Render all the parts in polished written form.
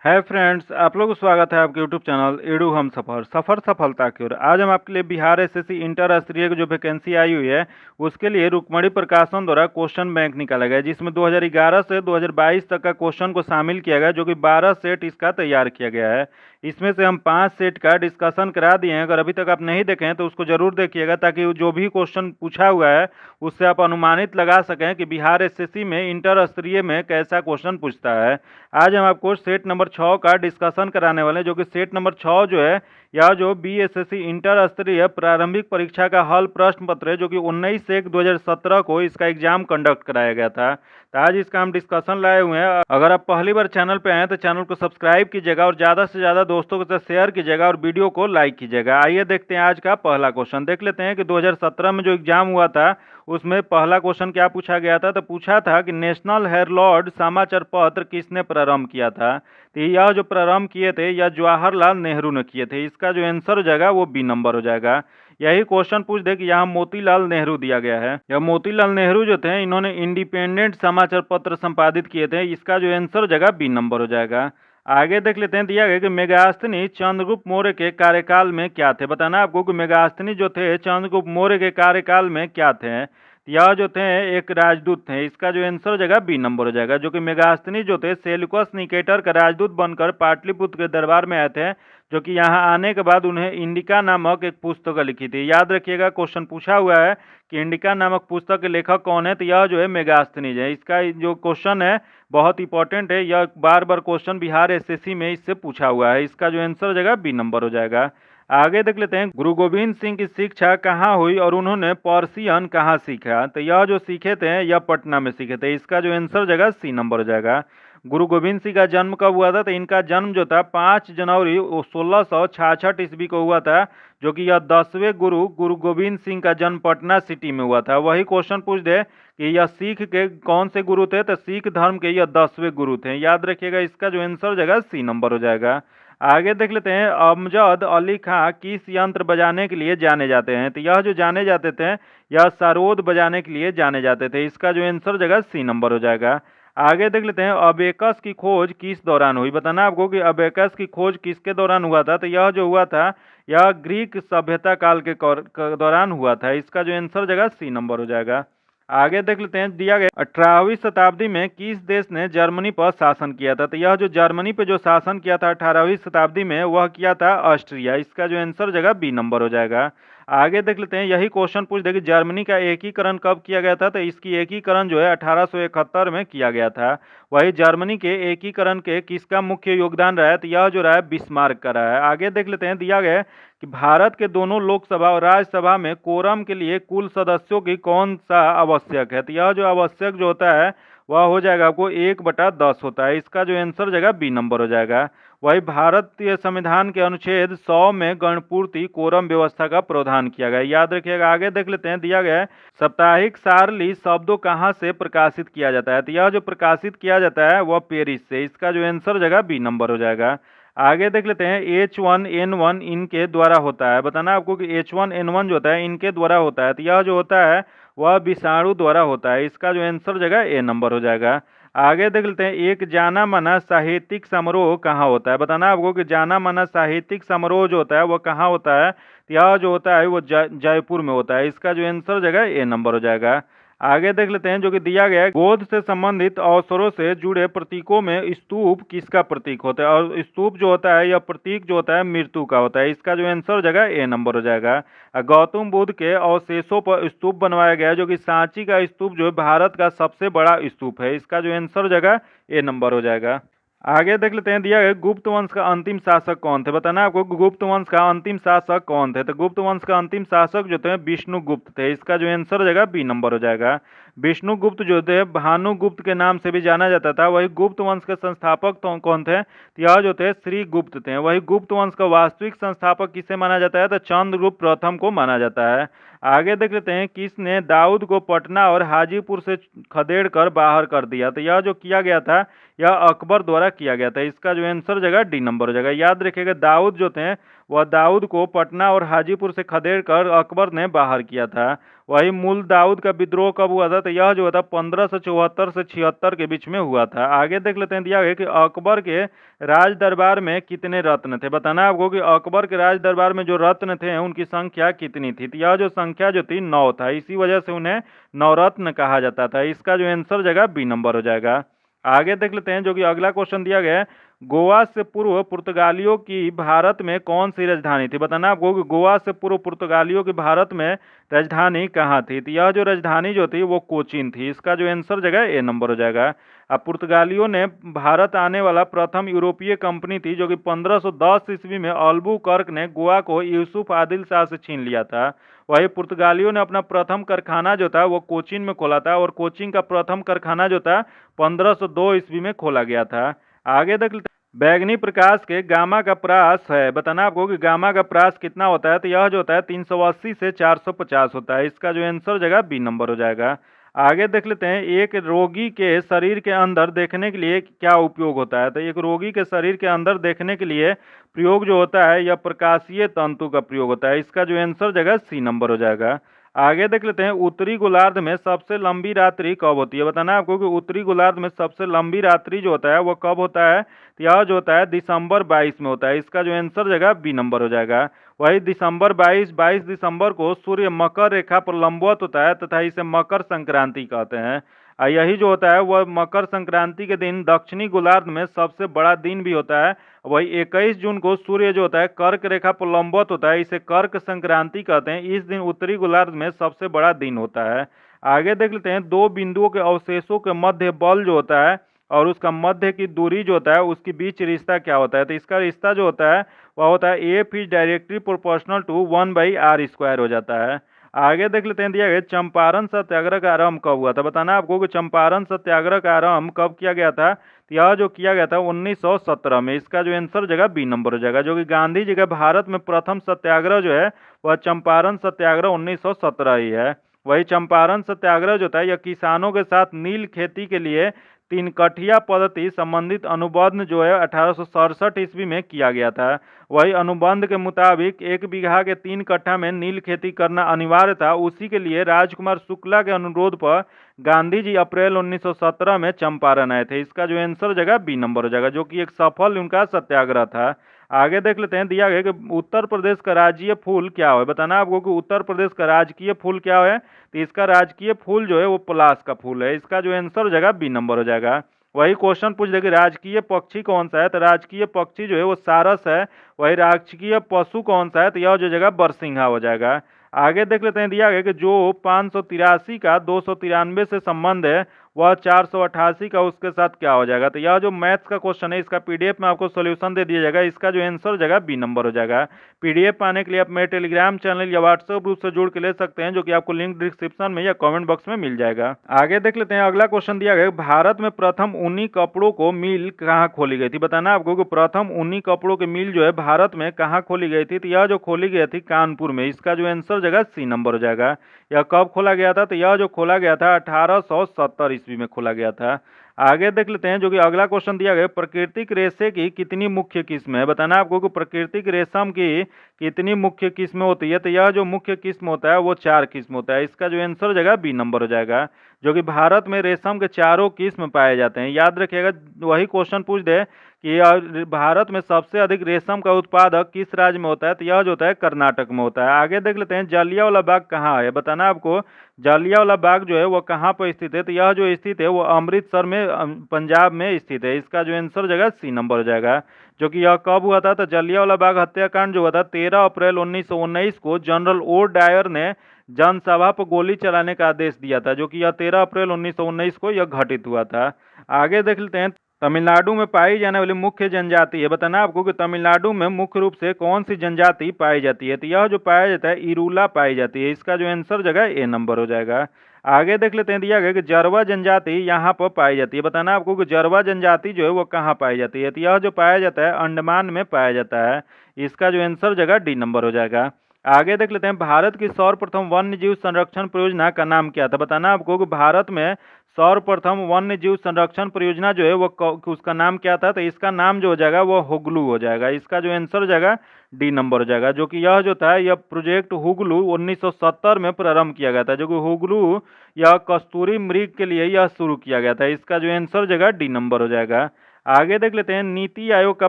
Hi friends, आप लोगों को स्वागत है आपके यूट्यूब चैनल एडू हम सफ़र सफलता की ओर। आज हम आपके लिए बिहार एसएससी इंटर स्तरीय की जो वैकेंसी आई हुई है उसके लिए रुक्मणी प्रकाशन द्वारा क्वेश्चन बैंक निकाला गया है, जिसमें 2011 से 2022 तक का क्वेश्चन को शामिल किया गया, जो कि 12 सेट इसका तैयार किया गया है। इसमें से हम 5 सेट का डिस्कशन करा दिए हैं। अगर अभी तक आप नहीं देखे हैं तो उसको जरूर देखिएगा, ताकि जो भी क्वेश्चन पूछा हुआ है उससे आप अनुमानित लगा सकें कि बिहार एसएससी में इंटर स्तरीय में कैसा क्वेश्चन पूछता है। आज हम आपको सेट नंबर 6 का डिस्कशन कराने वाले हैं, जो कि सेट नंबर 6 जो है यह जो बीएसएससी इंटर स्तरीय प्रारंभिक परीक्षा का हल प्रश्न पत्र है, जो कि 19/1/2017 को इसका एग्जाम कंडक्ट कराया गया था। तो आज इसका हम डिस्कशन लाए हुए हैं। अगर आप पहली बार चैनल पे आए तो चैनल को सब्सक्राइब कीजिएगा और ज़्यादा से ज़्यादा दोस्तों के साथ शेयर कीजिएगा और वीडियो को लाइक कीजिएगा। आइए देखते हैं आज का पहला क्वेश्चन। देख लेते हैं कि 2017 में जो एग्जाम हुआ था उसमें पहला क्वेश्चन क्या पूछा गया था। तो पूछा था कि नेशनल हेरल्ड समाचार पत्र किसने प्रारंभ किया था। तो यह जो प्रारंभ किए थे यह जवाहरलाल नेहरू ने किए थे। इसका जो आंसर हो जाएगा वो बी नंबर हो जाएगा। यही क्वेश्चन पूछ दे कि यहाँ मोतीलाल नेहरू दिया गया है। यह मोतीलाल नेहरू जो थे इन्होंने इंडिपेंडेंट समाचार पत्र संपादित किए थे। इसका जो आंसर हो जाएगा बी नंबर हो जाएगा। आगे देख लेते हैं, दिया गया कि मेगास्थनी चंद्रगुप्त मौर्य के कार्यकाल में क्या थे। बताना आपको कि मेगास्थनी जो थे चंद्रगुप्त मौर्य के कार्यकाल में क्या थे। यह जो थे एक राजदूत थे। इसका जो आंसर हो जाएगा बी नंबर हो जाएगा, जो कि मेगास्थनी जो थे सेल्यूकस निकेटर का राजदूत बनकर पाटलिपुत्र के दरबार में आए थे, जो कि यहाँ आने के बाद उन्हें इंडिका नामक एक पुस्तक लिखी थी। याद रखिएगा, क्वेश्चन पूछा हुआ है कि इंडिका नामक पुस्तक के लेखक कौन है। तो यह जो है मेगास्थनीज है। इसका जो क्वेश्चन है बहुत इंपॉर्टेंट है। यह बार बार क्वेश्चन बिहार एसएससी में इससे पूछा हुआ है। इसका जो आंसर हो जाएगा बी नंबर हो जाएगा। आगे देख लेते हैं, गुरु गोविंद सिंह की शिक्षा कहाँ हुई और उन्होंने पर्शियन कहाँ सीखा। तो यह जो सीखे थे यह पटना में सीखे थे। इसका जो आंसर हो जाएगा सी नंबर हो जाएगा। गुरु गोविंद सिंह का जन्म कब हुआ था। तो इनका जन्म जो था 5 जनवरी 1666 ईस्वी को हुआ था, जो कि यह 10वें गुरु गुरु गोविंद सिंह का जन्म पटना सिटी में हुआ था। वही क्वेश्चन पूछ दे कि यह सिख के कौन से गुरु थे। तो सिख धर्म के यह 10वें गुरु थे। याद रखिएगा, इसका जो आंसर हो जाएगा सी नंबर हो जाएगा। आगे देख लेते हैं, अमजद अली खां किस यंत्र बजाने के लिए जाने जाते हैं। तो यह जो जाने जाते थे यह सरोद बजाने के लिए जाने जाते थे। इसका जो आंसर हो जाएगा सी नंबर हो जाएगा। आगे देख लेते हैं, अबेकस की खोज किस दौरान हुई। बताना आपको कि अबेकस की खोज किसके दौरान हुआ था। तो यह जो हुआ था यह ग्रीक सभ्यता काल के दौरान हुआ था। इसका जो आंसर हो जाएगा सी नंबर हो जाएगा। आगे देख लेते हैं, दिया गया 18वीं शताब्दी में किस देश ने जर्मनी पर शासन किया था। तो यह जो जर्मनी पे जो शासन किया था 18वीं शताब्दी में वह किया था ऑस्ट्रिया। इसका जो आंसर हो जाएगा बी नंबर हो जाएगा। आगे देख लेते हैं, यही क्वेश्चन पूछ दे कि जर्मनी का एकीकरण कब किया गया था। तो इसकी एकीकरण जो है 1871 में किया गया था। वही जर्मनी के एकीकरण के किसका मुख्य योगदान रहा है। तो यह जो रहा है बिस्मार्क का रहा है। आगे देख लेते हैं, दिया गया कि भारत के दोनों लोकसभा और राज्यसभा में कोरम के लिए कुल सदस्यों की कौन सा आवश्यक है। तो यह जो आवश्यक जो होता है वह हो जाएगा आपको 1/10 होता है। इसका जो आंसर हो जाएगा बी नंबर हो जाएगा। वही भारतीय संविधान के अनुच्छेद 100 में गणपूर्ति कोरम व्यवस्था का प्रावधान किया गया। याद रखिएगा। आगे देख लेते हैं, दिया गया है साप्ताहिक सारणी शब्दों कहाँ से प्रकाशित किया जाता है। तो यह जो प्रकाशित किया जाता है वह पेरिस से। इसका जो आंसर हो जाएगा बी नंबर हो जाएगा। आगे देख लेते हैं, H1N1 इनके द्वारा होता है। बताना आपको कि H1N1 जो होता है इनके द्वारा होता है। तो यह जो होता है वह विषाणु द्वारा होता है। इसका जो आंसर हो जाएगा ए नंबर हो जाएगा। आगे देख लेते हैं, एक जाना माना साहित्यिक समारोह कहाँ होता है। बताना आपको कि जाना माना साहित्यिक समारोह जो होता है वह कहाँ होता है। तो यह जो होता है वो जयपुर में होता है। इसका जो आंसर हो जाएगा ए नंबर हो जाएगा। आगे देख लेते हैं, जो कि दिया गया है, गोद से संबंधित अवसरों से जुड़े प्रतीकों में स्तूप किसका प्रतीक होता है। और स्तूप जो होता है यह प्रतीक जो होता है मृत्यु का होता है। इसका जो आंसर हो जाएगा ए नंबर हो जाएगा। गौतम बुद्ध के अवशेषों पर स्तूप बनवाया गया है, जो कि सांची का स्तूप जो है भारत का सबसे बड़ा स्तूप है। इसका जो आंसर हो जाएगा ए नंबर हो जाएगा। आगे देख लेते हैं, दिया गया गुप्त वंश का अंतिम शासक कौन थे। बताना आपको गुप्त वंश का अंतिम शासक कौन थे। तो गुप्त वंश का अंतिम शासक जो थे विष्णुगुप्त थे। इसका जो आंसर हो जाएगा बी नंबर हो जाएगा। विष्णुगुप्त जो थे भानुगुप्त के नाम से भी जाना जाता था। वही गुप्त वंश के संस्थापक तो कौन थे। तो यह जो थे श्री गुप्त थे। वही गुप्त वंश का वास्तविक संस्थापक किसे माना जाता है। तो चंद्रगुप्त प्रथम को माना जाता है। आगे देख लेते हैं, किसने दाऊद को पटना और हाजीपुर से खदेड़ कर बाहर कर दिया। तो यह जो किया गया था यह अकबर द्वारा किया गया था। इसका जो आंसर हो जाएगा डी नंबर हो जाएगा। याद रखिएगा, दाऊद जो थे वह दाऊद को पटना और हाजीपुर से खदेड़ कर अकबर ने बाहर किया था। वही मूल दाऊद का विद्रोह कब हुआ था। तो तो यह जो था 1574 से 76 के बीच में हुआ था। आगे देख लेते हैं, दिया गया कि अकबर के राज दरबार में कितने रत्न थे। बताना है आपको कि अकबर के राज दरबार में जो रत्न थे उनकी संख्या कितनी थी। तो यह जो संख्या जो थी 9 था, इसी वजह से उन्हें नवरत्न कहा जाता था। इसका जो आंसर जगह बी नंबर हो जाएगा। आगे देख लेते हैं, जो कि अगला क्वेश्चन दिया गया है, गोवा से पूर्व पुर्तगालियों की भारत में कौन सी राजधानी थी। बताना आपको कि गोवा से पूर्व पुर्तगालियों की भारत में राजधानी कहाँ थी। तो यह जो राजधानी जो थी वो कोचीन थी। इसका जो आंसर जगह ए नंबर हो जाएगा। अब पुर्तगालियों ने भारत आने वाला प्रथम यूरोपीय कंपनी थी, जो कि 1510 ईस्वी में अल्बुकर्क ने गोवा को यूसुफ आदिल शाह से छीन लिया था। वही पुर्तगालियों ने अपना प्रथम कारखाना जो था वो कोचीन में खोला था, और कोचीन का प्रथम कारखाना जो था 1502 ईस्वी में खोला गया था। आगे देख लेते हैं, बैगनी प्रकाश के गामा का परास है। बताना आपको कि गामा का परास कितना होता है। तो यह जो होता है 380 से 450 होता है। इसका जो आंसर जगह बी नंबर हो जाएगा। आगे देख लेते हैं, एक रोगी के शरीर के अंदर देखने के लिए क्या उपयोग होता है। तो एक रोगी के शरीर के अंदर देखने के लिए प्रयोग जो होता है यह प्रकाशीय तंतु का प्रयोग होता है। इसका जो आंसर जगह सी नंबर हो जाएगा। आगे देख लेते हैं, उत्तरी गोलार्ध में सबसे लंबी रात्रि कब होती है। बताना है आपको कि उत्तरी गोलार्ध में सबसे लंबी रात्रि जो होता है वो कब होता है। तो यह जो होता है दिसंबर 22 में होता है। इसका जो आंसर जगह बी नंबर हो जाएगा। वही दिसंबर 22 दिसंबर को सूर्य मकर रेखा पर लंबवत होता है तथा इसे मकर संक्रांति कहते हैं। यही जो होता है वह मकर संक्रांति के दिन दक्षिणी गोलार्ध में सबसे बड़ा दिन भी होता है। वही 21 जून को सूर्य जो होता है कर्क रेखा पर लंबवत होता है, इसे कर्क संक्रांति कहते हैं। इस दिन उत्तरी गोलार्ध में सबसे बड़ा दिन होता है। आगे देख लेते हैं, दो बिंदुओं के अवशेषों के मध्य बल जो होता है और उसका मध्य की दूरी जो होता है उसके बीच रिश्ता क्या होता है। तो इसका रिश्ता जो होता है वह होता है F is directly proportional to 1/r² हो जाता है। आगे देख लेते हैं, दिया गया चंपारण सत्याग्रह का आरंभ कब हुआ था। बताना आपको कि चंपारण सत्याग्रह का आरंभ कब किया गया था। तो यह जो किया गया था 1917 में। इसका जो आंसर जगह बी नंबर हो जाएगा, जो कि गांधी जी का भारत में प्रथम सत्याग्रह जो है वह चंपारण सत्याग्रह 1917 ही है। वही चंपारण सत्याग्रह जो था यह किसानों के साथ नील खेती के लिए तीन कठिया पद्धति संबंधित अनुबंध जो है 1867 ईस्वी में किया गया था। वही अनुबंध के मुताबिक 1 बीघा के 3 कट्ठा में नील खेती करना अनिवार्य था। उसी के लिए राजकुमार शुक्ला के अनुरोध पर गांधी जी अप्रैल 1917 में चंपारण आए थे। इसका जो आंसर जगह बी नंबर हो जाएगा, जो कि एक सफल उनका सत्याग्रह था। आगे देख लेते हैं, दिया गया कि उत्तर प्रदेश का राज्य फूल क्या है। बताना आपको कि उत्तर प्रदेश का राजकीय फूल क्या है। तो इसका राजकीय फूल जो है वो पलाश का फूल है। इसका जो आंसर हो जाएगा बी नंबर हो जाएगा। वही क्वेश्चन पूछ देगा राजकीय पक्षी कौन सा है। तो राजकीय पक्षी जो है वो सारस है। वही राजकीय पशु कौन सा है। तो यह जो जगह बरसिंघा हो जाएगा। आगे देख लेते हैं, दिया गया कि जो 583 का 293 से संबंध है वह 488 का उसके साथ क्या हो जाएगा। तो यह जो मैथ्स का क्वेश्चन है इसका पीडीएफ में आपको सॉल्यूशन दे दिया जाएगा। इसका जो आंसर हो जाएगा बी नंबर हो जाएगा। पीडीएफ पाने के लिए आप मेरे टेलीग्राम चैनल या व्हाट्सएप ग्रुप से जुड़ के ले सकते हैं, जो कि आपको लिंक डिस्क्रिप्शन में या कमेंट बॉक्स में मिल जाएगा। आगे देख लेते हैं, अगला क्वेश्चन दिया गया, भारत में प्रथम ऊनी कपड़ों को मिल कहाँ खोली गई थी। बताना आपको कि प्रथम ऊनी कपड़ों की मिल जो है भारत में कहाँ खोली गई थी। तो यह जो खोली गई थी कानपुर में। इसका जो आंसर जगह सी नंबर हो जाएगा। यह कब खोला गया था। तो यह जो खोला गया था 1870 ईस्वी में खोला गया था। आगे देख लेते हैं, जो कि अगला क्वेश्चन दिया गया, प्राकृतिक रेशे की कितनी मुख्य किस्म है। बताना आपको कि प्राकृतिक रेशम की कितनी मुख्य किस्में होती है। तो यह जो मुख्य किस्म होता है वो 4 किस्म होता है। इसका जो आंसर जगह बी नंबर हो जाएगा, जो कि भारत में रेशम के चारों किस्म पाए जाते हैं। याद रखिएगा, वही क्वेश्चन पूछ दे कि भारत में सबसे अधिक रेशम का उत्पादक किस राज्य में होता है। तो यह जो होता है कर्नाटक में होता है। आगे देख लेते हैं, जलियांवाला बाग कहाँ है। बताना आपको जलियांवाला बाग जो है वो कहाँ पर स्थित है। तो यह जो स्थित है वो अमृतसर में पंजाब में स्थित है। इसका जो आंसर जगह सी नंबर हो जाएगा, जो कि यह कब हुआ था। तो जलियांवाला बाग हत्याकांड जो हुआ था 13 अप्रैल 1919 को जनरल ओ डायर ने जनसभा पर गोली चलाने का आदेश दिया था, जो कि यह 13 अप्रैल 1919 को यह घटित हुआ था। आगे देख लेते हैं, तमिलनाडु में पाई जाने वाली मुख्य जनजाति है। बताना आपको कि तमिलनाडु में मुख्य रूप से कौन सी जनजाति पाई जाती है। तो यह जो पाया जाता है इरूला पाई जाती है। इसका जो आंसर जगह ए नंबर हो जाएगा। आगे देख लेते हैं, दिया गया कि जरवा जनजाति यहाँ पर पाई जाती है। बताना आपको कि जरवा जनजाति जो है वो कहाँ पाई जाती है। तो यह जो पाया जाता है अंडमान में पाया जाता है। इसका जो आंसर जगह डी नंबर हो जाएगा। आगे देख लेते हैं, भारत की सर्वप्रथम वन्य जीव संरक्षण परियोजना का नाम क्या था। बताना आपको कि भारत में सर्वप्रथम वन्य जीव संरक्षण परियोजना जो है वो उसका नाम क्या था। तो इसका नाम जो हो जाएगा वो हुगलू हो जाएगा। इसका जो आंसर हो जाएगा डी नंबर हो जाएगा, जो कि यह जो था यह प्रोजेक्ट हुगलू 1970 में प्रारंभ किया गया था, जो कि हुगलू या कस्तूरी मृग के लिए यह शुरू किया गया था। इसका जो आंसर हो जाएगा डी नंबर हो जाएगा। आगे देख लेते हैं, नीति आयोग का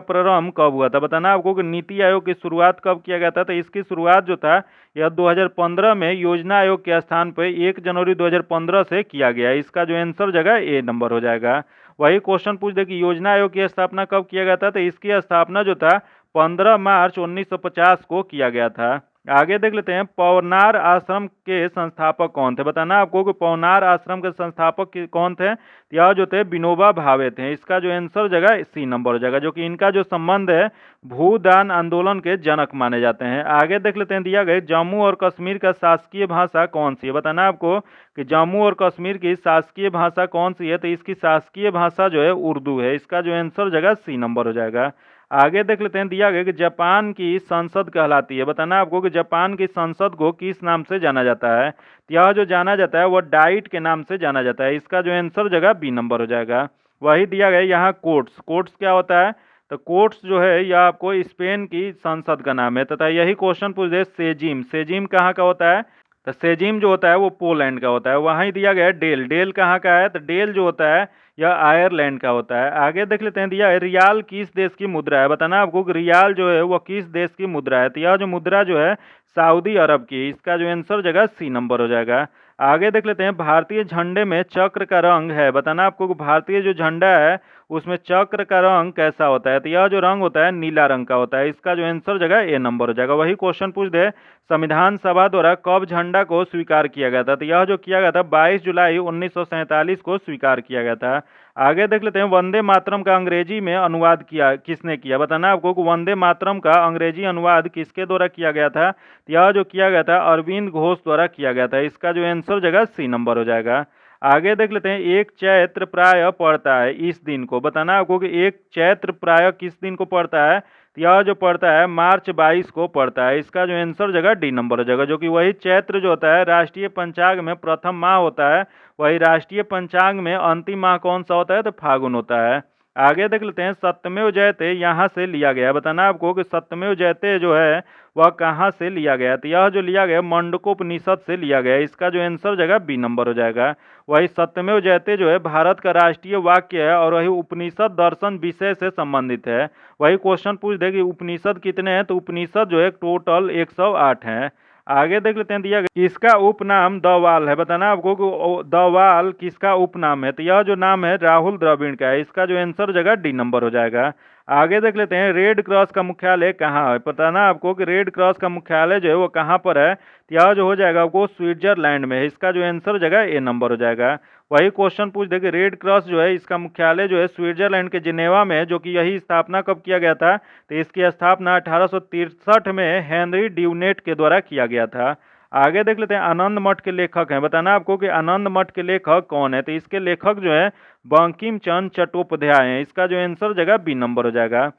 प्रारंभ कब हुआ था। बताना आपको कि नीति आयोग की शुरुआत कब किया गया था। तो इसकी शुरुआत जो था यह 2015 में योजना आयोग के स्थान पर 1 जनवरी 2015 से किया गया। इसका जो आंसर जगह ए नंबर हो जाएगा। वही क्वेश्चन पूछ दे कि योजना आयोग की स्थापना कब किया गया था। तो इसकी स्थापना जो था 15 मार्च 1950 को किया गया था। आगे देख लेते हैं, पवनार आश्रम के संस्थापक कौन थे। बताना आपको कि पवनार आश्रम के संस्थापक कौन थे। यह जो थे विनोबा भावे थे। इसका जो आंसर जगह सी नंबर हो जाएगा, जो कि इनका जो संबंध है भूदान आंदोलन के जनक माने जाते हैं। आगे देख लेते हैं, दिया गया जम्मू और कश्मीर का शासकीय भाषा कौन सी है। बताना आपको कि जम्मू और कश्मीर की शासकीय भाषा कौन सी है। तो इसकी शासकीय भाषा जो है उर्दू है। इसका जो आंसर जगह सी नंबर हो जाएगा। आगे देख लेते हैं, दिया गया कि जापान की संसद कहलाती है। बताना आपको कि जापान की संसद को किस नाम से जाना जाता है। तो यह जो जाना जाता है वह डाइट के नाम से जाना जाता है। इसका जो आंसर जगह बी नंबर हो जाएगा। वही दिया गया यहाँ कोर्ट्स। कोर्ट्स क्या होता है। तो कोर्ट्स जो है यह आपको स्पेन की संसद का नाम है। तथा यही क्वेश्चन पूछ दे, सेजिम। सेजिम कहाँ का होता है। तो सेजिम जो होता है वो पोलैंड का होता है। वहीं दिया गया है डेल। डेल कहाँ का है। तो डेल जो होता है यह आयरलैंड का होता है। आगे देख लेते हैं, दिया है रियाल किस देश की मुद्रा है। बताना आपको कि रियाल जो है वह किस देश की मुद्रा है। तो यह जो मुद्रा जो है सऊदी अरब की। इसका जो आंसर जगह सी नंबर हो जाएगा। आगे देख लेते हैं, भारतीय झंडे में चक्र का रंग है। बताना आपको कि भारतीय जो झंडा है उसमें चक्र का रंग कैसा होता है। तो यह जो रंग होता है नीला रंग का होता है। इसका जो आंसर जगह ए नंबर हो जाएगा। वही क्वेश्चन पूछ दे, संविधान सभा द्वारा कब झंडा को स्वीकार किया गया था। तो यह जो किया गया था 22 जुलाई 1947 को स्वीकार किया गया था। आगे देख लेते हैं, वंदे मातरम का अंग्रेजी में अनुवाद किया किसने किया। बताना आपको कि वंदे मातरम का अंग्रेजी अनुवाद किसके द्वारा किया गया था। यह जो किया गया था अरविंद घोष द्वारा किया गया था। इसका जो आंसर जगह सी नंबर हो जाएगा। आगे देख लेते हैं, एक चैत्र प्राय पड़ता है इस दिन को। बताना आपको कि एक चैत्र प्राय किस दिन को पड़ता है। तो यह जो पड़ता है मार्च 22 को पड़ता है। इसका जो आंसर जगह डी नंबर हो जाएगा, जो कि वही चैत्र जो होता है राष्ट्रीय पंचांग में प्रथम माह होता है। वही राष्ट्रीय पंचांग में अंतिम माह कौन सा होता है। तो फागुन होता है। आगे देख लेते हैं, सत्यमेव जयते यहाँ से लिया गया है। बताना आपको कि सत्यमेव जयते जो है वह कहाँ से लिया गया। तो यह जो लिया गया मंडकोपनिषद से लिया गया। इसका जो आंसर जगह बी नंबर हो जाएगा। वही सत्यमेव जयते जो है भारत का राष्ट्रीय वाक्य है और वही उपनिषद दर्शन विषय से संबंधित है। वही क्वेश्चन पूछ दे कि उपनिषद कितने हैं। तो उपनिषद जो है टोटल 108 हैं। आगे देख लेते हैं, दिया गया किसका उपनाम द वाल है। बताना आपको कि द वाल किसका उपनाम है। तो यह जो नाम है राहुल द्रविड़ का है। इसका जो आंसर जगह डी नंबर हो जाएगा। आगे देख लेते हैं, रेड क्रॉस का मुख्यालय कहाँ है। बताना आपको कि रेड क्रॉस का मुख्यालय जो है वो कहाँ पर है। तो यह जो हो जाएगा वो स्विट्जरलैंड में है। इसका जो आंसर जगह ए नंबर हो जाएगा। वही क्वेश्चन पूछ दे कि रेड क्रॉस जो है इसका मुख्यालय जो है स्विट्जरलैंड के जिनेवा में है, जो कि यही स्थापना कब किया गया था। तो इसकी स्थापना 1863 में हेनरी ड्यूनेट के द्वारा किया गया था। आगे देख लेते हैं, आनंद मठ के लेखक हैं। बताना आपको कि आनंद मठ के लेखक कौन है। तो इसके लेखक जो है बंकिम चंद्र चट्टोपाध्याय हैं। इसका जो आंसर जगह बी नंबर हो जाएगा।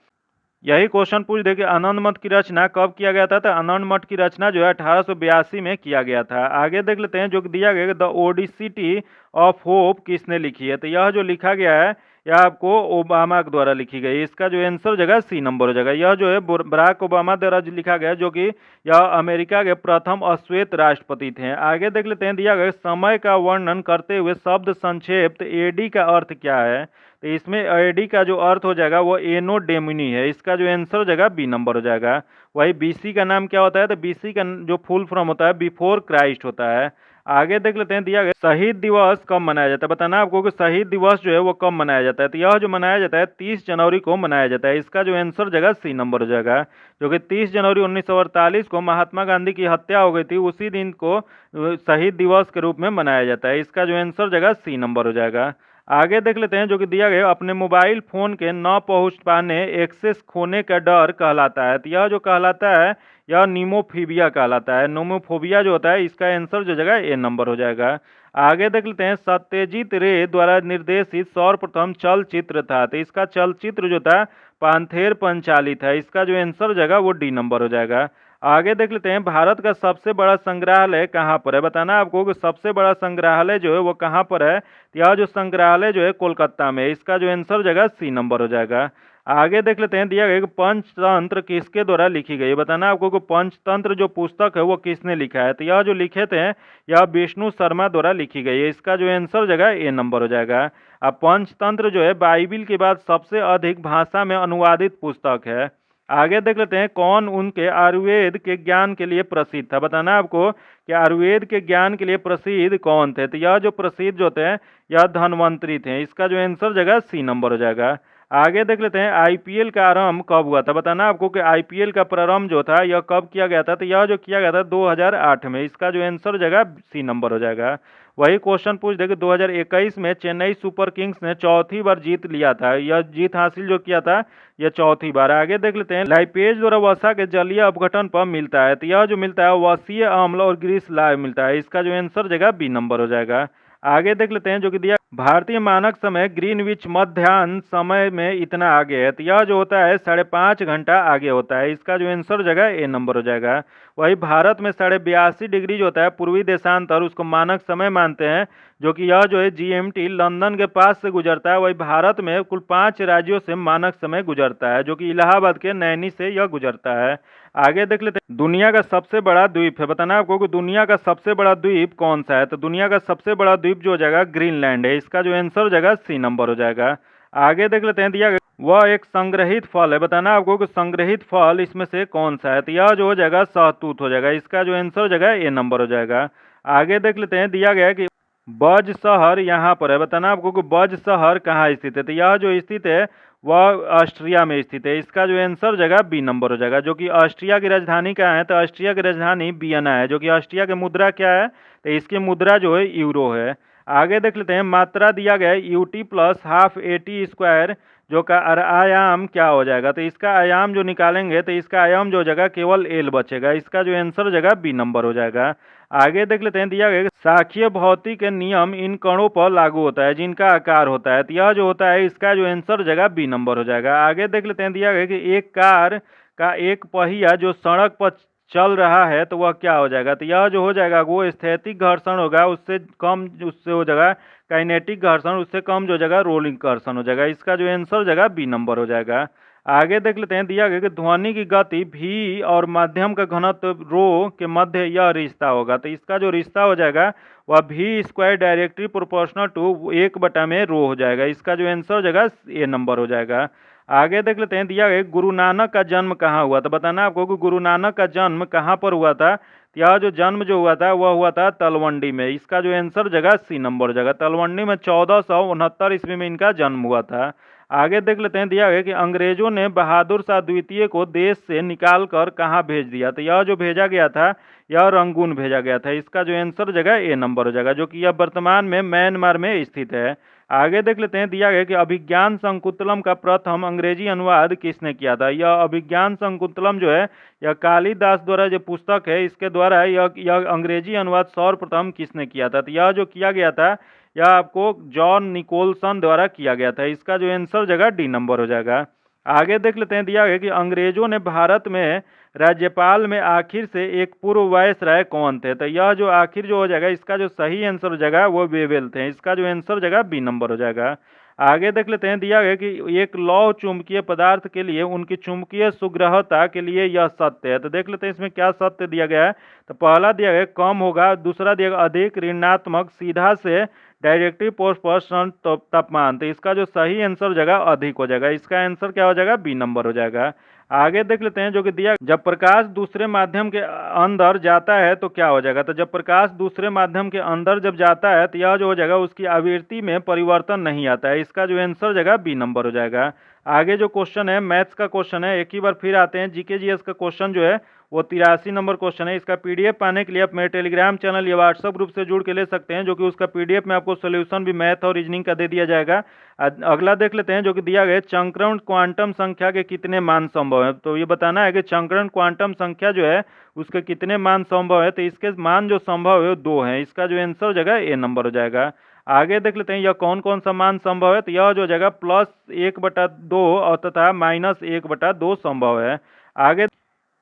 यही क्वेश्चन पूछ दे कि आनंद मठ की रचना कब किया गया था। तो आनंद मठ की रचना जो है 1882 में किया गया था। आगे देख लेते हैं, जो दिया गया द ओडिसिटी ऑफ होप किसने लिखी है। तो यह जो लिखा गया है यह आपको ओबामा के द्वारा लिखी गई। इसका जो आंसर जगह सी नंबर हो जाएगा। यह जो है बराक ओबामा द्वारा लिखा गया, जो कि यह अमेरिका के प्रथम अश्वेत राष्ट्रपति थे। आगे देख लेते हैं, दिया गया समय का वर्णन करते हुए शब्द संक्षेप एडी का अर्थ क्या है। तो इसमें एडी का जो अर्थ हो जाएगा वो एनो डेमिनी है। इसका जो आंसर हो जाएगा बी नंबर हो जाएगा। वही बीसी का नाम क्या होता है। तो बीसी का जो फुल फॉर्म होता है बिफोर क्राइस्ट होता है। आगे देख लेते हैं, दिया गया शहीद दिवस कब मनाया जाता है। बताना आपको कि शहीद दिवस जो है वो कब मनाया जाता है। तो यह जो मनाया जाता है 30 जनवरी को मनाया जाता है। इसका जो आंसर जगह सी नंबर हो जाएगा, जो कि 30 जनवरी 1948 को महात्मा गांधी की हत्या हो गई थी। उसी दिन को शहीद दिवस के रूप में मनाया जाता है। इसका जो आंसर जगह सी नंबर हो जाएगा। आगे देख लेते हैं, जो कि दिया गया अपने मोबाइल फोन के न पहुंच पाने एक्सेस खोने का डर कहलाता है। तो यह जो कहलाता है यह निमोफोबिया कहलाता है। नोमोफोबिया जो होता है इसका आंसर जो जगह ए नंबर हो जाएगा। आगे देख लेते हैं, सत्यजीत रे द्वारा निर्देशित सर्वप्रथम चलचित्र था। तो इसका चलचित्र जो था पांथेर पंचाली था। इसका जो आंसर जगह वो डी नंबर हो जाएगा। आगे देख लेते हैं भारत का सबसे बड़ा संग्रहालय कहाँ पर है। बताना है आपको कि सबसे बड़ा संग्रहालय जो है वो कहाँ पर है। तो यह जो संग्रहालय जो है कोलकाता में है। इसका जो आंसर हो जाएगा सी नंबर हो जाएगा। आगे देख लेते हैं, दिया गया कि पंचतंत्र किसके द्वारा लिखी गई है। बताना है आपको कि पंचतंत्र जो पुस्तक है वो किसने लिखा है। तो यह जो लिखे थे यह विष्णु शर्मा द्वारा लिखी गई है। इसका जो आंसर हो जाएगा ए नंबर हो जाएगा। अब पंचतंत्र जो है बाइबिल के बाद सबसे अधिक भाषा में अनुवादित पुस्तक है। आगे देख लेते हैं, कौन उनके आयुर्वेद के ज्ञान के लिए प्रसिद्ध था। बताना है आपको कि आयुर्वेद के ज्ञान के लिए प्रसिद्ध कौन थे। तो यह जो प्रसिद्ध जो थे यह धन्वंतरी थे। इसका जो आंसर हो जाएगा सी नंबर हो जाएगा। आगे देख लेते हैं, आईपीएल का आरंभ कब हुआ था। बताना आपको कि आईपीएल का प्रारंभ जो था यह कब किया गया था। तो यह जो किया गया था 2008 में। इसका जो आंसर हो जाएगा सी नंबर हो जाएगा। वही क्वेश्चन पूछ दे कि 2021 में चेन्नई सुपर किंग्स ने चौथी बार जीत लिया था। यह जीत हासिल जो किया था यह चौथी बार। आगे देख लेते हैं, लाइपेज द्वारा वसा के जलीय अपघटन पर मिलता है। तो यह जो मिलता है वसीय अम्ल और ग्रीस लाइव मिलता है। इसका जो आंसर जाएगा बी नंबर हो जाएगा। आगे देख लेते हैं, जो कि दिया भारतीय मानक समय ग्रीनविच मध्याह्न समय में इतना आगे है। तो यह जो होता है 5.5 घंटा आगे होता है। इसका जो आंसर हो जाएगा ए नंबर हो जाएगा। वही भारत में 82.5 डिग्री जो होता है पूर्वी देशांतर उसको मानक समय मानते हैं, जो कि यह जो है जीएमटी लंदन के पास से गुजरता है। वही भारत में कुल 5 राज्यों से मानक समय गुजरता है, जो कि इलाहाबाद के नैनी से यह गुजरता है। आगे देख लेते हैं, दुनिया का सबसे बड़ा द्वीप है। बताना आपको कि दुनिया का सबसे बड़ा द्वीप कौन सा है। तो दुनिया का सबसे बड़ा द्वीप जो हो जाएगा ग्रीनलैंड है। इसका जो आंसर हो जाएगा सी नंबर हो जाएगा। आगे देख लेते हैं, दिया गया वह एक संग्रहित फल है। बताना आपको कि संग्रहित फल इसमें से कौन सा है। तो यह जो हो जाएगा सहतूत हो जाएगा। इसका जो आंसर हो जाएगा ए नंबर हो जाएगा। आगे देख लेते हैं, दिया गया है कि बज शहर यहाँ पर है। बताना आपको कि बज शहर कहाँ स्थित है। तो यह जो स्थित है वह ऑस्ट्रिया में स्थित है। इसका जो आंसर हो जाएगा बी नंबर हो जाएगा। जो कि ऑस्ट्रिया की राजधानी क्या है। तो ऑस्ट्रिया की राजधानी वियना है। जो कि ऑस्ट्रिया की मुद्रा क्या है। तो इसकी मुद्रा जो है यूरो है। आगे देख लेते हैं, मात्रा दिया गया है UT plus half eighty square जो का आयाम क्या हो जाएगा। तो इसका आयाम जो निकालेंगे तो इसका आयाम जो हो जाएगा केवल एल बचेगा। इसका जो आंसर हो जाएगा बी नंबर हो जाएगा। आगे देख लेते हैं, दिया गया साक्ष्य भौतिक के नियम इन कणों पर लागू होता है जिनका आकार होता है। तो यह जो होता है इसका जो आंसर हो जाएगा बी नंबर हो जाएगा। आगे देख लेते हैं, दिया गया कि एक कार का एक पहिया जो सड़क पर चल रहा है तो वह क्या हो जाएगा। तो यह जो हो जाएगा वो स्थैतिक घर्षण होगा, उससे कम उससे हो जाएगा काइनेटिक घर्षण, उससे कम जो जगह रोलिंग घर्षण हो जाएगा। इसका जो आंसर हो जाएगा बी नंबर हो जाएगा। आगे देख लेते हैं, दिया गया कि ध्वनि की गति भी और माध्यम का घनत्व रो के मध्य यह रिश्ता होगा। तो इसका जो रिश्ता हो जाएगा वह भी स्क्वायर डायरेक्टली प्रोपोर्शनल टू 1 में रो हो जाएगा। इसका जो आंसर हो जाएगा ए नंबर हो जाएगा। आगे देख लेते हैं, दिया गया गुरु नानक का जन्म कहाँ हुआ था। बताना आपको कि गुरु नानक का जन्म कहाँ पर हुआ था। यह जो जन्म जो हुआ था वह हुआ था तलवंडी में। इसका जो आंसर जगह सी नंबर हो जाएगा। तलवंडी में 1469 ईस्वी में इनका जन्म हुआ था। आगे देख लेते हैं, दिया गया कि अंग्रेजों ने बहादुर शाह द्वितीय को देश से निकाल कर कहाँ भेज दिया। तो यह जो भेजा गया था यह रंगून भेजा गया था। इसका जो आंसर जगह ए नंबर हो जाएगा, जो कि यह वर्तमान में म्यांमार में स्थित है। आगे देख लेते हैं, दिया गया कि अभिज्ञान शकुंतलम का प्रथम अंग्रेजी अनुवाद किसने किया था। यह अभिज्ञान शकुंतलम जो है यह कालिदास द्वारा जो पुस्तक है इसके द्वारा यह अंग्रेजी अनुवाद सर्वप्रथम किसने किया था। तो यह जो किया गया था यह आपको जॉन निकोलसन द्वारा किया गया था। इसका जो आंसर जगह डी नंबर हो जाएगा। आगे देख लेते हैं, दिया गया कि अंग्रेजों ने भारत में राज्यपाल में आखिर से एक पूर्व वायसराय कौन थे। तो यह जो आखिर जो हो जाएगा इसका जो सही आंसर हो जाएगा वो वेवेल थे। इसका जो आंसर हो जाएगा बी नंबर हो जाएगा। आगे देख लेते हैं, दिया गया कि एक लौह चुंबकीय पदार्थ के लिए उनकी चुंबकीय सुग्रहता के लिए यह सत्य है। तो देख लेते हैं इसमें क्या सत्य दिया गया है। तो पहला दिया गया कम होगा, दूसरा दिया गया अधिक ऋणात्मक, सीधा से डायरेक्टली पोस्टपर्सन तापमान। तो इसका जो सही आंसर हो जाएगा अधिक हो जाएगा। इसका आंसर क्या हो जाएगा बी नंबर हो जाएगा। आगे देख लेते हैं, जो कि दिया जब प्रकाश दूसरे माध्यम के अंदर जाता है तो क्या हो जाएगा। तो जब प्रकाश दूसरे माध्यम के अंदर जब जाता है तो यह जो हो जाएगा उसकी आवृत्ति में परिवर्तन नहीं आता है। इसका जो आंसर हो जाएगा बी नंबर हो जाएगा। आगे जो क्वेश्चन है मैथ्स का क्वेश्चन है, एक ही बार फिर आते हैं। जीके जीएस का क्वेश्चन जो है वो 83 नंबर क्वेश्चन है। इसका पीडीएफ पाने के लिए आप मेरे टेलीग्राम चैनल या व्हाट्सएप ग्रुप से जुड़ के ले सकते हैं, जो कि उसका पीडीएफ में आपको सोल्यूशन भी मैथ और रीजनिंग का दे दिया जाएगा। अगला देख लेते हैं, जो कि दिया गया चंक्रण क्वांटम संख्या के कितने मान संभव है। तो ये बताना है कि चंक्रण क्वांटम संख्या जो है उसके कितने मान संभव है। तो इसके मान जो संभव है 2 है। इसका जो आंसर हो जाएगा ए नंबर हो जाएगा। आगे देख लेते हैं यह कौन कौन सा मान संभव है। तो यह जो हो जाएगा +1/2 और तथा -1/2 संभव है। आगे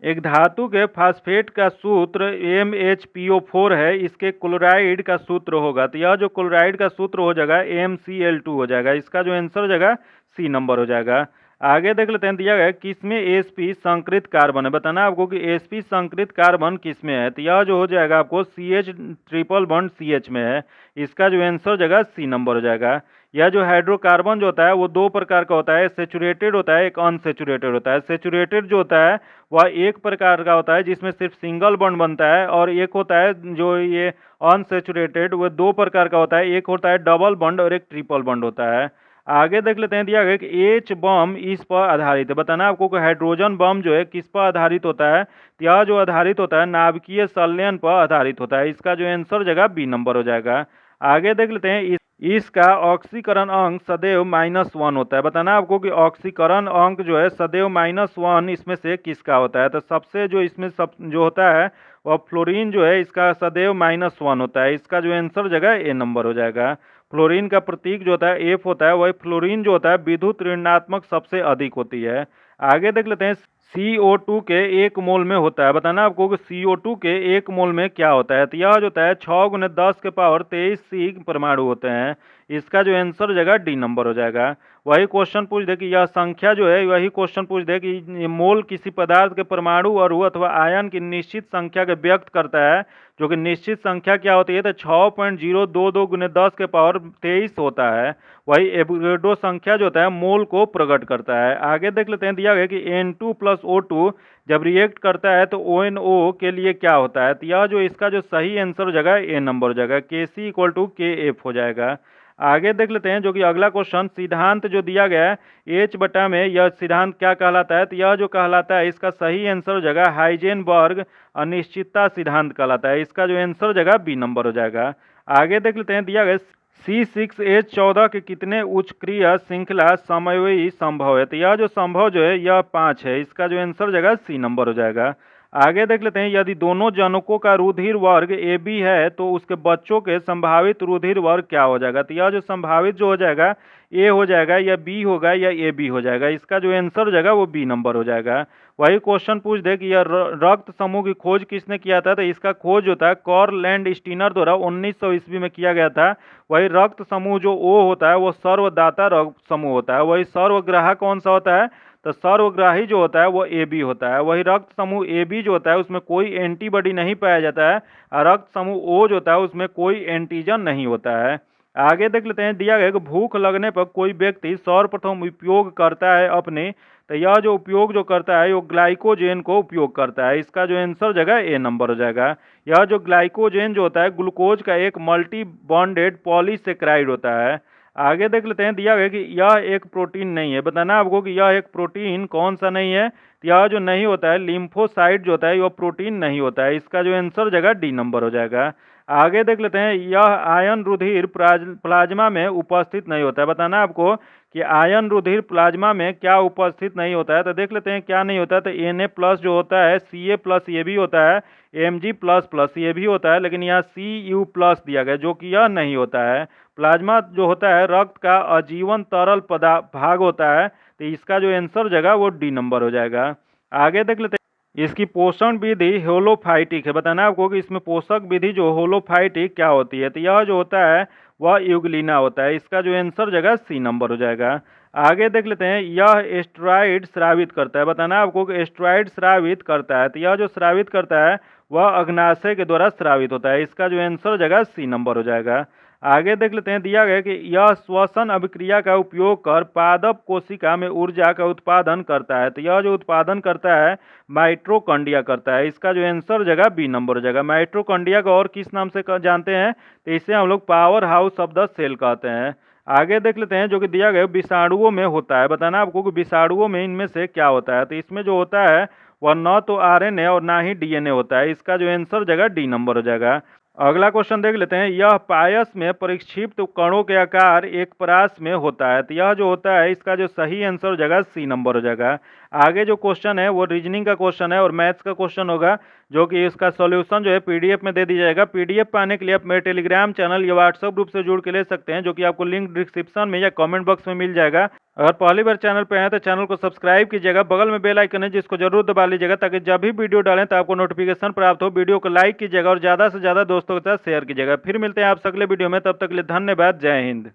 एक धातु के फास्फेट का सूत्र MHPO4 है, इसके क्लोराइड का सूत्र होगा, तो यह जो क्लोराइड का सूत्र हो जाएगा MCl2 हो जाएगा। इसका जो आंसर हो जाएगा सी नंबर हो जाएगा। आगे देख लेते हैं, दिया गया किसमें sp संकरित कार्बन है, बताना आपको कि sp संकरित कार्बन किसमें है, तो यह जो हो जाएगा आपको CH ट्रिपल बॉन्ड CH में है। इसका जो आंसर हो जाएगा सी नंबर हो जाएगा। यह जो हाइड्रोकार्बन जो होता है वो दो प्रकार का होता है, सेचुरेटेड होता है, एक अनसेचुरेटेड होता है। सेचुरेटेड जो होता है वह एक प्रकार का होता है जिसमें सिर्फ सिंगल बॉन्ड बनता है, और एक होता है जो ये अनसेचुरेटेड, वह दो प्रकार का होता है, एक होता है डबल बॉन्ड और एक ट्रिपल बॉन्ड होता है। आगे देख लेते हैं, दिया गया कि एच बम इस पर आधारित है, बताना आपको कि हाइड्रोजन बम जो है किस पर आधारित होता है, तो यह जो आधारित होता है नाभिकीय संलयन पर आधारित होता है। इसका जो आंसर जगह बी नंबर हो जाएगा। आगे देख लेते हैं, इसका ऑक्सीकरण अंक सदैव -1 होता है, बताना आपको कि ऑक्सीकरण अंक जो है सदैव -1 इसमें से किसका होता है, तो सबसे जो इसमें सब जो होता है वह फ्लोरीन जो है इसका सदैव -1 होता है। इसका जो आंसर जगह ए नंबर हो जाएगा। फ्लोरीन का प्रतीक जो होता है एफ होता है, वही फ्लोरीन जो होता है विद्युत ऋणात्मक सबसे अधिक होती है। आगे देख लेते हैं, CO2 के 1 मोल में होता है, बताना आपको कि CO2 के 1 मोल में क्या होता है, तो यह जो होता है 6 × 10 के पावर 23 सी परमाणु होते हैं। इसका जो आंसर हो जाएगा डी नंबर हो जाएगा। वही क्वेश्चन पूछ दे कि यह संख्या जो है, वही क्वेश्चन पूछ दे कि मोल किसी पदार्थ के परमाणु अणु अथवा आयन की निश्चित संख्या के व्यक्त करता है, जो कि निश्चित संख्या क्या होती है, तो 6.022 × 10 के पावर 23 होता है। वही एवोगैड्रो संख्या जो होता है मोल को प्रकट करता है। आगे देख लेते हैं, दिया गया कि N2 + O2 जब रिएक्ट करता है तो ONO के लिए क्या होता है, तो यह जो इसका जो सही आंसर हो जाएगा ए नंबर हो जाएगा, Kc = Kf हो जाएगा। आगे देख लेते हैं, जो कि अगला क्वेश्चन सिद्धांत जो दिया गया है H बटा में, यह सिद्धांत क्या कहलाता है, तो यह जो कहलाता है इसका सही आंसर हो जाएगा हाइजेनबर्ग अनिश्चितता सिद्धांत कहलाता है। इसका जो आंसर हो जाएगा बी नंबर हो जाएगा। आगे देख लेते हैं, दिया गया C6H14 के कितने उच्चक्रिय श्रृंखला समन्वयी संभव है, तो यह जो संभव जो है यह 5 है। इसका जो आंसर हो जाएगा सी नंबर हो जाएगा। आगे देख लेते हैं, यदि दोनों जनकों का रुधिर वर्ग AB है तो उसके बच्चों के संभावित रुधिर वर्ग क्या हो जाएगा, तो यह जो संभावित जो हो जाएगा ए हो जाएगा या बी होगा या AB हो जाएगा। इसका जो आंसर हो जाएगा वो बी नंबर हो जाएगा। वही क्वेश्चन पूछ दे कि यह रक्त समूह की खोज किसने किया था, तो इसका खोज होता है कार्ल लैंडस्टीनर द्वारा 1900 ईस्वी में किया गया था। वही रक्त समूह जो O होता है वो सर्वदाता रक्त समूह होता है। वही सर्वग्राहक कौन सा होता है, तो सर्वग्राही जो होता है वो AB होता है। वही रक्त समूह AB जो होता है उसमें कोई एंटीबॉडी नहीं पाया जाता है, और रक्त समूह O जो होता है उसमें कोई एंटीजन नहीं होता है। आगे देख लेते हैं, दिया गया कि भूख लगने पर कोई व्यक्ति सर्वप्रथम उपयोग करता है अपने, तो यह जो उपयोग जो करता है वो ग्लाइकोजेन को उपयोग करता है। इसका जो आंसर जगह ए नंबर हो जाएगा। यह जो ग्लाइकोजेन जो होता है ग्लूकोज का एक मल्टी बॉन्डेड पॉलीसेक्राइड होता है। आगे देख लेते हैं, दिया गया कि यह एक प्रोटीन नहीं है, बताना आपको कि यह एक प्रोटीन कौन सा नहीं है, तो यह जो नहीं होता है लिम्फोसाइट जो होता है यह प्रोटीन नहीं होता है। इसका जो आंसर जगह डी नंबर हो जाएगा। आगे देख लेते हैं, यह आयन रुधिर प्लाज्मा में उपस्थित नहीं होता है, बताना आपको कि आयन रुधिर प्लाज्मा में क्या उपस्थित नहीं होता है, तो देख लेते हैं क्या नहीं होता है, तो Na+ जो होता है Ca+ ये भी होता है, Mg++ ये भी होता है, लेकिन यहाँ Cu+ दिया गया जो कि यह नहीं होता है। प्लाज्मा जो होता है रक्त का आजीवन तरल भाग होता है, तो इसका जो आंसर जगह वो डी नंबर हो जाएगा। आगे देख लेते हैं, इसकी पोषण विधि होलोफाइटिक है, बताना आपको कि इसमें पोषक विधि जो होलोफाइटिक क्या होती है, तो यह जो होता है वह यूग्लिना होता है। इसका जो आंसर जगह सी नंबर हो जाएगा। आगे देख लेते हैं, यह एस्ट्रॉइड स्रावित करता है, बताना आपको कि एस्ट्रॉइड स्रावित करता है, तो यह जो स्रावित करता है वह अग्नाशय के द्वारा स्रावित होता है। इसका जो आंसर जगह सी नंबर हो जाएगा। आगे देख लेते हैं, दिया गया कि यह श्वसन अभिक्रिया का उपयोग कर पादप कोशिका में ऊर्जा का उत्पादन करता है, तो यह जो उत्पादन करता है माइटोकॉन्ड्रिया करता है। इसका जो आंसर जगह बी नंबर हो जाएगा। माइटोकॉन्ड्रिया को और किस नाम से जानते हैं, तो इसे हम लोग power house of the cell कहते हैं। आगे देख लेते हैं, जो कि दिया गया विषाणुओं में होता है, बताना आपको कि विषाणुओं में इनमें से क्या होता है, तो इसमें जो होता है वह न तो RNA और ना ही DNA होता है। इसका जो आंसर जगह डी नंबर हो जाएगा। अगला क्वेश्चन देख लेते हैं, यह पायस में परिक्षिप्त कणों के आकार एक परास में होता है, तो यह जो होता है इसका जो सही आंसर हो जाएगा सी नंबर हो जाएगा। आगे जो क्वेश्चन है वो रीजनिंग का क्वेश्चन है और मैथ्स का क्वेश्चन होगा, जो कि इसका सॉल्यूशन जो है पीडीएफ में दे दी जाएगा। पीडीएफ पाने के लिए आप मेरे टेलीग्राम चैनल या व्हाट्सएप ग्रुप से जुड़ के ले सकते हैं, जो कि आपको लिंक डिस्क्रिप्शन में या कमेंट बॉक्स में मिल जाएगा। अगर पहली बार चैनल पे हैं तो चैनल को सब्सक्राइब कीजिएगा, बगल में बेल आइकन है जिसको जरूर दबा लीजिएगा, ताकि जब भी वीडियो डालें तो आपको नोटिफिकेशन प्राप्त हो। वीडियो को लाइक कीजिएगा और ज़्यादा से ज़्यादा दोस्तों के साथ शेयर कीजिएगा। फिर मिलते हैं आपसे अगले वीडियो में, तब तक के लिए धन्यवाद। जय हिंद।